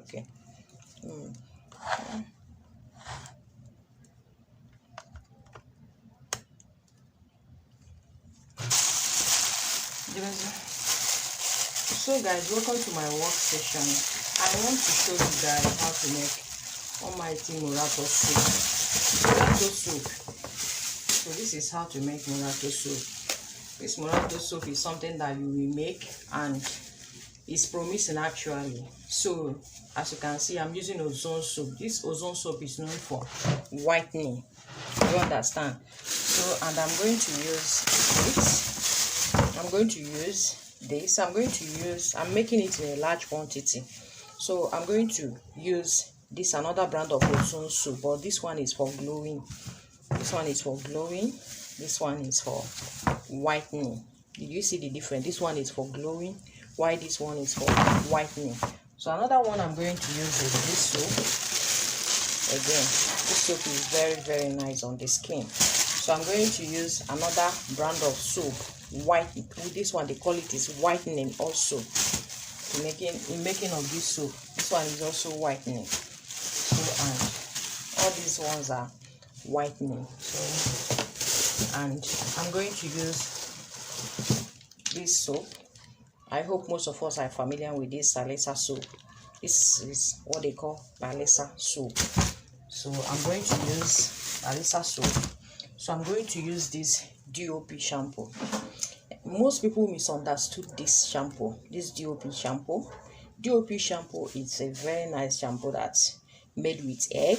Okay. So guys, welcome to my work session. I want to show you guys how to make almighty Molato soup. Molato soup. So this is how to make Molato soup. This Molato soup is something that you will make and it's promising actually. So as you can see, I'm using ozone soap. This ozone soap is known for whitening. You understand? So, and I'm going to use this. I'm making it in a large quantity. So I'm going to use this another brand of ozone soap, but this one is for glowing. This one is for glowing. This one is for whitening. Did you see the difference? This one is for glowing, while this one is for whitening. So another one I'm going to use is this soap. Again, this soap is very, very nice on the skin. So I'm going to use another brand of soap, white. This one they call it is whitening also. In making of this soap, this one is also whitening. So and all these ones are whitening. So and I'm going to use this soap. I hope most of us are familiar with this Salisa soap. This is what they call Salisa soap. So I'm going to use Salisa soap. So I'm going to use this DOP shampoo. Most people misunderstood this shampoo, this DOP shampoo. DOP shampoo is a very nice shampoo that's made with egg,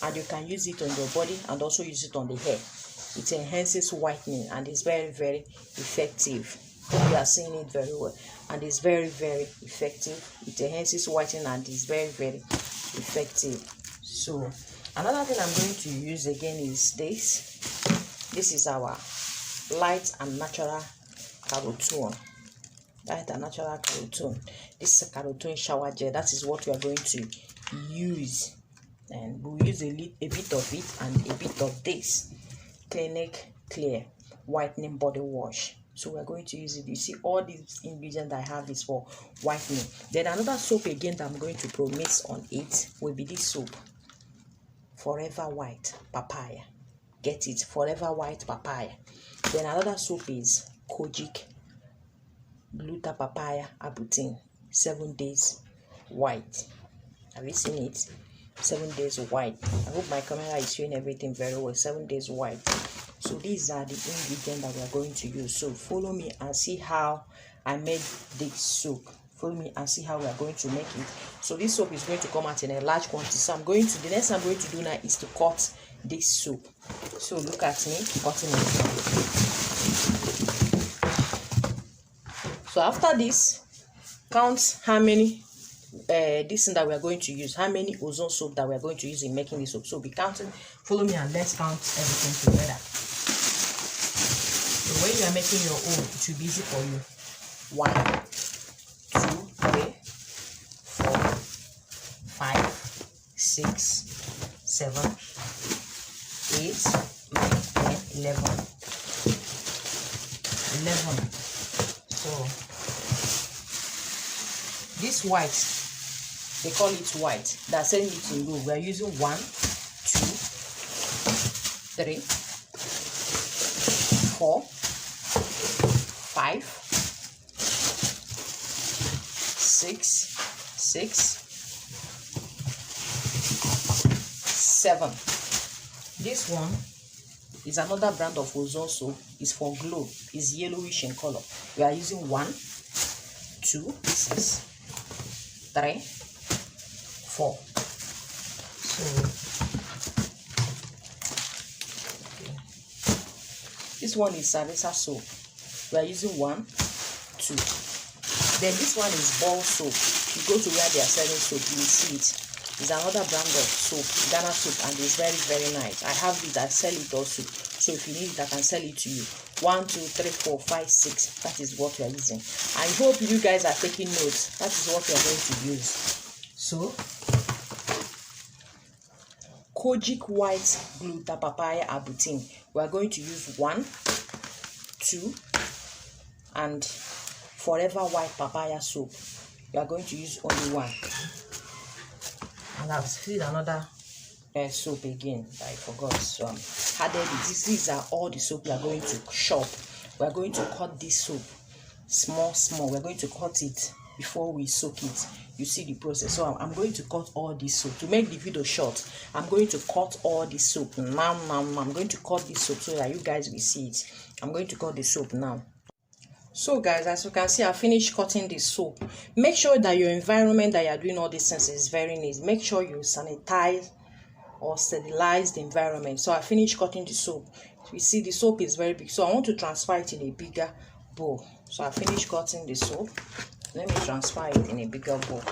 and you can use it on your body and also use it on the hair. It enhances whitening and is very, very effective. You are seeing it very well, and it's very, very effective. It enhances whitening and is very, very effective. So another thing I'm going to use again is this. This is our light and natural carotone. Light and natural carotone. This is a carotone shower gel. That is what we are going to use, and we'll use a bit of it and a bit of this Clinic Clear whitening body wash. So we're going to use it. You see, all these ingredients I have is for whitening. Then another soap again that I'm going to promise on it will be this soap, Forever White Papaya. Get it, Forever White Papaya. Then another soap is Kojic Gluta Papaya Abutin 7 days white. Have you seen it? 7 days white. I hope my camera is showing everything very well. 7 days white. So these are the ingredients that we are going to use. So follow me and see how I made this soap. Follow me and see how we are going to make it. So this soap is going to come out in a large quantity. So the next thing I'm going to do now is to cut this soap. So look at me cutting it. So after this, count how many this thing that we are going to use, how many ozone soap that we are going to use in making this soap. So be counting. Follow me and let's count everything together. So when you are making your own, it will be easy for you. 1, 2, 3, 4, 5, 6, 7, 8, 9, 10, 11. 11. So this white, they call it white. That's saying it in row. We are using 1, 2, 3, 4, 5, 6, 7. This one is another brand of ozone soap. It's for glow. It's yellowish in color. We are using 1, 2, this is 3, 4. So okay. This one is Salisa soap. We are using 1, 2. Then this one is ball soap. You go to where they are selling soap, you will see it. It's another brand of soap, Ghana soap, and it's very, very nice. I have it, I sell it also. So if you need it, I can sell it to you. 1, 2, 3, 4, 5, 6. That is what we are using. I hope you guys are taking notes. That is what we are going to use. So Kojic White Gluta Papaya Abutin. We are going to use 1, 2, and Forever White Papaya soap. We are going to use only 1. and I've filled another soap again that I forgot. So added it. These are all the soap we are going to chop. We are going to cut this soap small. We're going to cut it before we soak it. You see the process. So I'm going to cut all this soap to make the video short. I'm going to cut all this soap now. I'm going to cut this soap so that you guys will see it. I'm going to cut the soap now. So guys, as you can see, I finished cutting the soap. Make sure that your environment that you're doing all these things is very neat. Make sure you sanitize or sterilize the environment. So I finished cutting the soap. You see the soap is very big, so I want to transfer it in a bigger bowl. So I finished cutting the soap. Let me transfer it in a bigger bowl.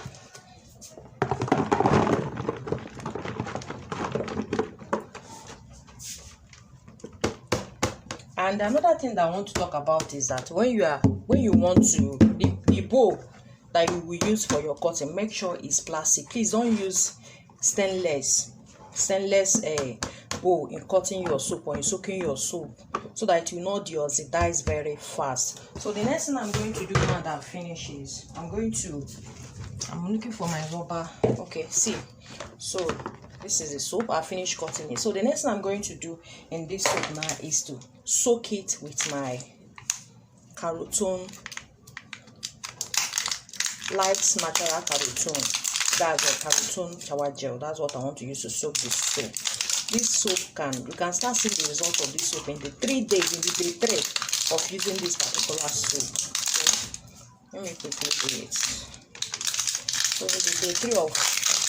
And another thing that I want to talk about is that when you want to the bowl that you will use for your cutting, make sure it's plastic. Please don't use stainless bowl in cutting your soap or in soaking your soap, so that it will not deoxidize very fast. So the next thing I'm going to do now that I'm finished is I'm looking for my rubber. Okay, see, so this is the soap. I finished cutting it. So the next thing I'm going to do in this soap now is to soak it with my Carotone Light Natural Carotone. That's a Carotone shower gel. That's what I want to use to soak this soap. This soap you can start seeing the result of this soap in the 3 days, in the day 3 of using this particular soap. So let me quickly do it. So in the day 3 of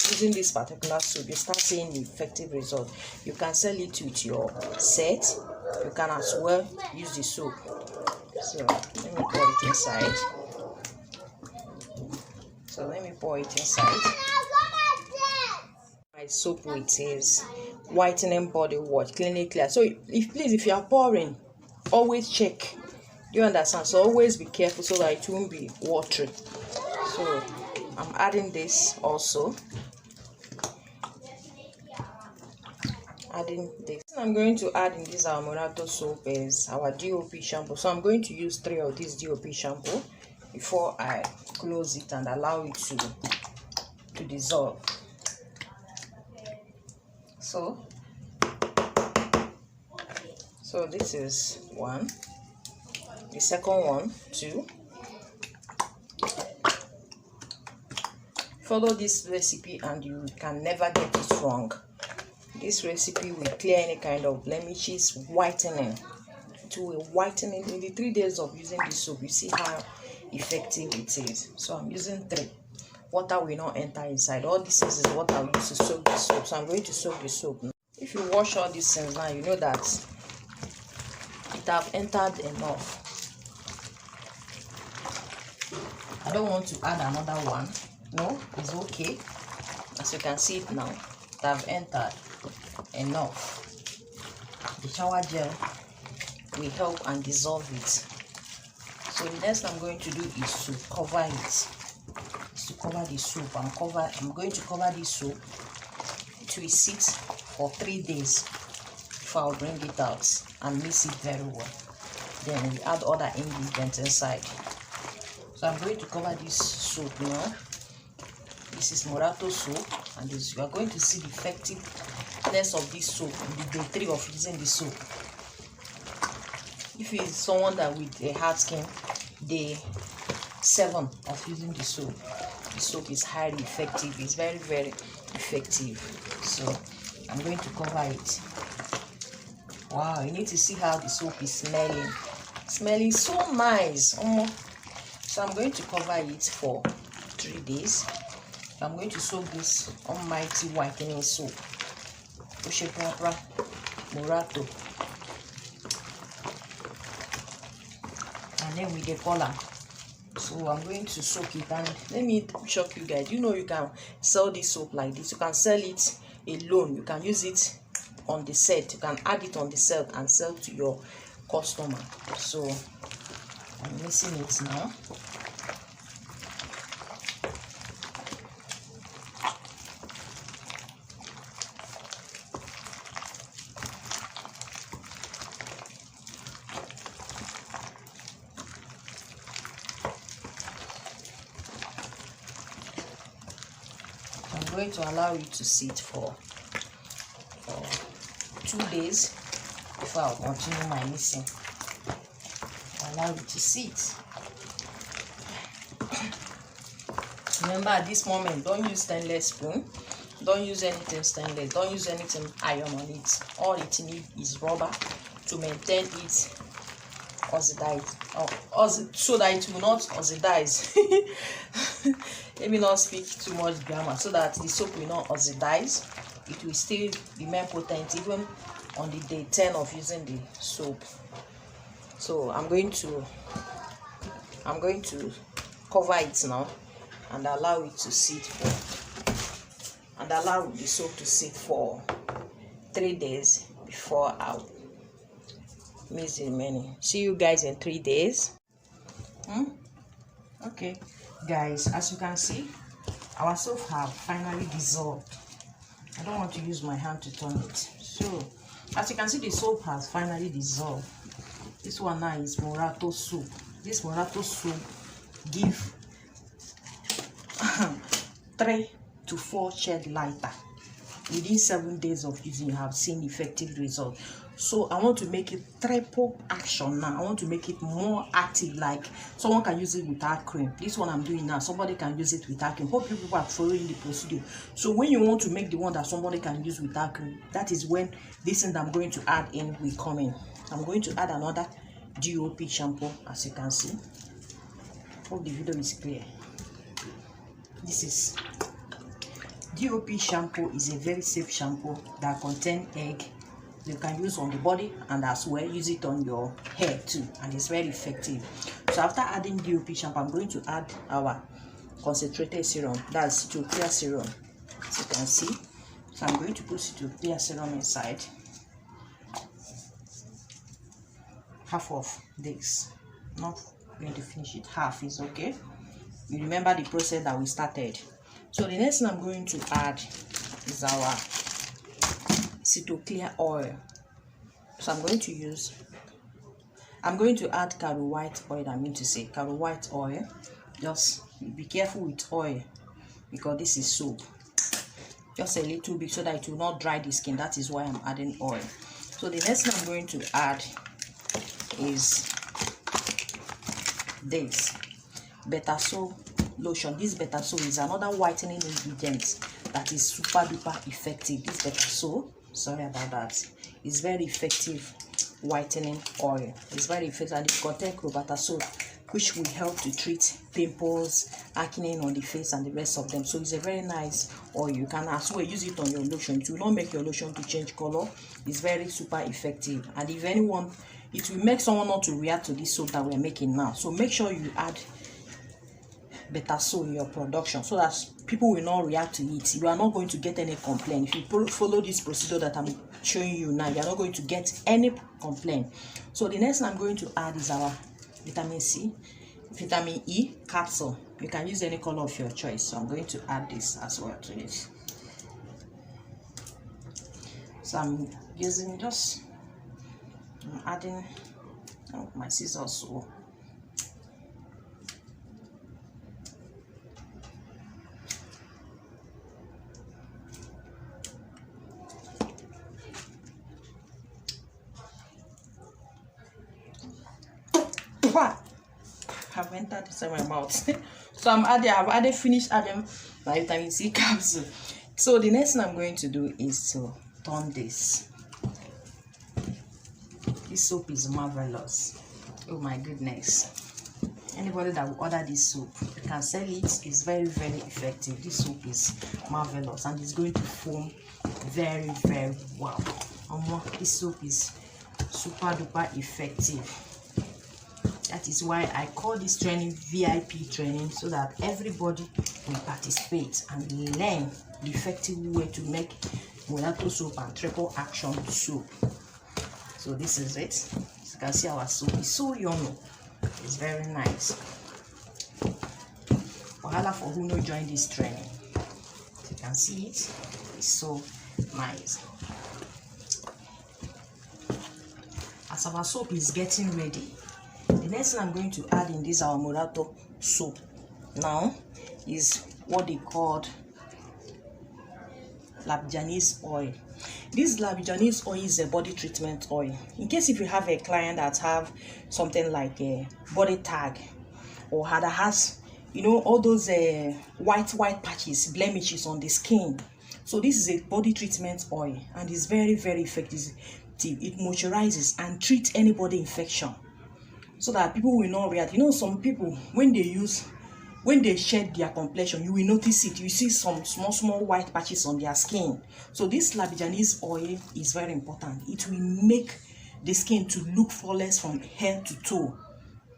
using this particular soap, you start seeing the effective result. You can sell it with your set. You can as well use the soap. So let me pour it inside. So let me pour it inside. My soap with is whitening body wash, clean clear. So if you are pouring, always check. Do you understand? So always be careful so that it won't be watery. So I'm adding this also. Adding this. I'm going to add in this our Molato soap is our DOP shampoo. So I'm going to use 3 of this DOP shampoo before I close it and allow it to dissolve. So this is 1, the second one 2. Follow this recipe and you can never get it wrong. This recipe will clear any kind of blemishes, whitening. It will whiten in the 3 days of using this soap. You see how effective it is. So I'm using 3. Water will not enter inside. All this is what I'll use to soak the soap. So I'm going to soak the soap now. If you wash all these things now, you know that it have entered enough. I don't want to add another one. No, it's okay. As you can see it now, it have entered enough. The shower gel will help and dissolve it. So the next I'm going to do is to cover it. To cover the soap. I'm going to cover this soap. It will sit for 3 days before I'll bring it out and mix it very well. Then we add other ingredients inside. So I'm going to cover this soap now. This is Molato soap, and you are going to see the effectiveness of this soap in the day 3 of using the soap. If it's someone that with a hard skin, day 7 of using the soap is highly effective. It's very, very effective. So I'm going to cover it. Wow, you need to see how the soap is smelling so nice. So I'm going to cover it for 3 days. I'm going to soak this almighty whitening soap, Molato, and then with the color. So I'm going to soak it, and let me shock you guys. You know you can sell this soap like this. You can sell it alone. You can use it on the set. You can add it on the set and sell to your customer. So I'm mixing it now. going to allow it to sit for 2 days before I'll continue my mixing. Allow it to sit. Remember, at this moment, don't use stainless spoon, don't use anything stainless, don't use anything iron on it. All it needs is rubber to maintain it oxidized, so that it will not oxidize. Let me not speak too much grammar. So that the soap will not oxidize, it will still remain potent even on the day 10 of using the soap. So I'm going to cover it now and allow it to sit and allow the soap to sit for 3 days before I'll mix the remaining. See you guys in 3 days. Okay guys, as you can see, our soap have finally dissolved. I don't want to use my hand to turn it. So as you can see, the soap has finally dissolved. This one now is Molato soap. This Molato soap give 3 to 4 shade lighter. Within 7 days of using, you have seen effective results. So I want to make it triple action now. I want to make it more active, like someone can use it without cream. This one I'm doing now, somebody can use it without cream. Hope people are following the procedure. So when you want to make the one that somebody can use without cream, that is when this thing that I'm going to add in will come in. I'm going to add another DOP shampoo, as you can see. Hope the video is clear. This is DOP shampoo. Is a very safe shampoo that contains egg. You can use on the body and as well use it on your hair too, and it's very effective. So after adding DOP shampoo, I'm going to add our concentrated serum, that's to clear serum, as you can see. So I'm going to put to clear serum inside. Half of this, not going to finish it, half is okay. You remember the process that we started. So the next thing I'm going to add is our clear oil. So I'm going to add caro white oil. I mean to say caro white oil. Just be careful with oil because this is soap. Just a little bit so that it will not dry the skin. That is why I'm adding oil. So the next thing I'm going to add is this Beta Soap lotion. This Beta Soap is another whitening ingredient that is super duper effective. This Beta Soap, sorry about that, is very effective whitening oil. It's very effective and it contains Beta Soap, which will help to treat pimples, acne on the face and the rest of them. So it's a very nice oil. You can as well use it on your lotion. It will not make your lotion to change color. It's very super effective, and if anyone, it will make someone not to react to this soap that we're making now. So make sure you add Beta Soap in your production so that people will not react to it. You are not going to get any complaint. If you follow this procedure that I'm showing you now, you are not going to get any complaint. So the next thing I'm going to add is our vitamin E capsule. You can use any color of your choice. So I'm going to add this as well to it. So I'm adding my scissors. So I've entered inside my mouth. So I've finished adding my vitamin C capsule. So the next thing I'm going to do is to turn this. This soap is marvelous. Oh my goodness. Anybody that will order this soap, you can sell it. It's very, very effective. This soap is marvelous and it's going to foam very, very well. This soap is super duper effective. That is why I call this training VIP training, so that everybody will participate and learn the effective way to make Molato soap and triple action soap. So this is it. As you can see, our soap is so yummy. It's very nice. Wahala for who no join this training. As you can see it, it's so nice. As our soap is getting ready, the next thing I'm going to add in this our Molato soap now is what they called Labijanese oil. This Labijanese oil is a body treatment oil. In case if you have a client that have something like a body tag, or that has, you know, all those white patches, blemishes on the skin, so this is a body treatment oil, and it's very, very effective. It moisturizes and treats any body infection, so that people will not react. You know, some people, when they shed their complexion, you will notice it. You see some small white patches on their skin. So this Labijanese oil is very important. It will make the skin to look flawless from head to toe.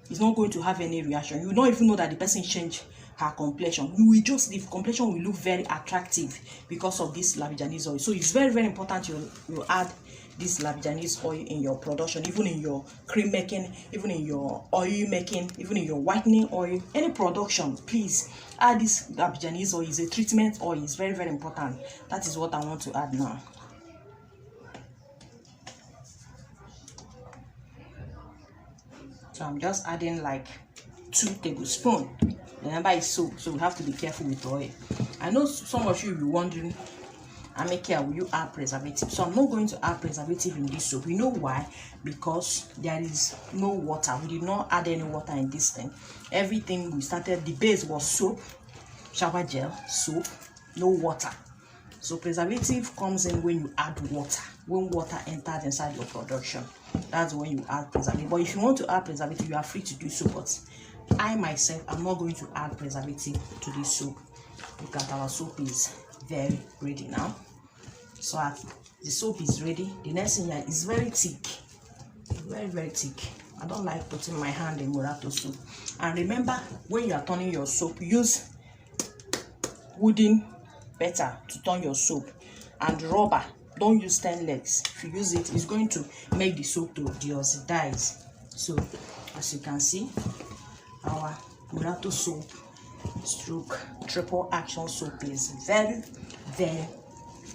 It's not going to have any reaction. You will not even know that the person changed her complexion. The complexion will look very attractive because of this Labijanese oil. So it's very, very important you add this Labijanese oil in your production, even in your cream making, even in your oil making, even in your whitening oil, any production. Please add this Labijanese oil. It's a treatment oil. It's very, very important. That is what I want to add now. So I'm just adding like 2 tablespoons. Remember, it's soap, so we have to be careful with oil. I know some of you will be wondering, Amekia, will you add preservative? So I'm not going to add preservative in this soap. You know why? Because there is no water. We did not add any water in this thing. Everything we started, the base was soap, shower gel, soap, no water. So preservative comes in when you add water. When water enters inside your production, that's when you add preservative. But if you want to add preservative, you are free to do so. But I myself, I'm not going to add preservative to this soap. Look at our soap is very ready now. So as the soap is ready, the next thing here is very thick, very, very thick. I don't like putting my hand in Molato soap. And remember, when you are turning your soap, use wooden better to turn your soap, and rubber. Don't use stainless. If you use it, it's going to make the soap to deoxidize. So as you can see, our Molato soap stroke triple action soap is very, very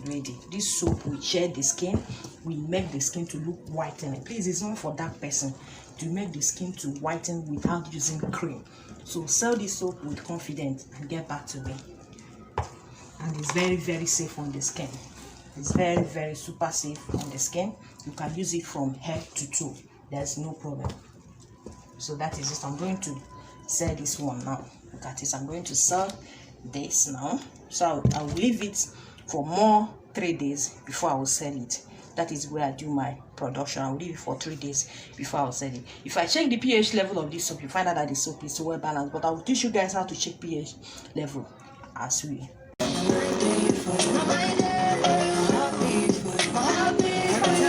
ready. This soap will shed the skin, will make the skin to look whitening. Please, it's not for that person, to make the skin to whiten without using cream. So sell this soap with confidence and get back to me. And it's very, very safe on the skin. It's very, very super safe on the skin. You can use it from head to toe. There's no problem. So that is it. I'm going to sell this one now. Look at this. I'm going to sell this now. So I'll leave it for more 3 days before I will sell it. That is where I do my production. I'll leave it for 3 days before I'll sell it. If I check the pH level of this soap, you find out that the soap is well balanced. But I will teach you guys how to check pH level as we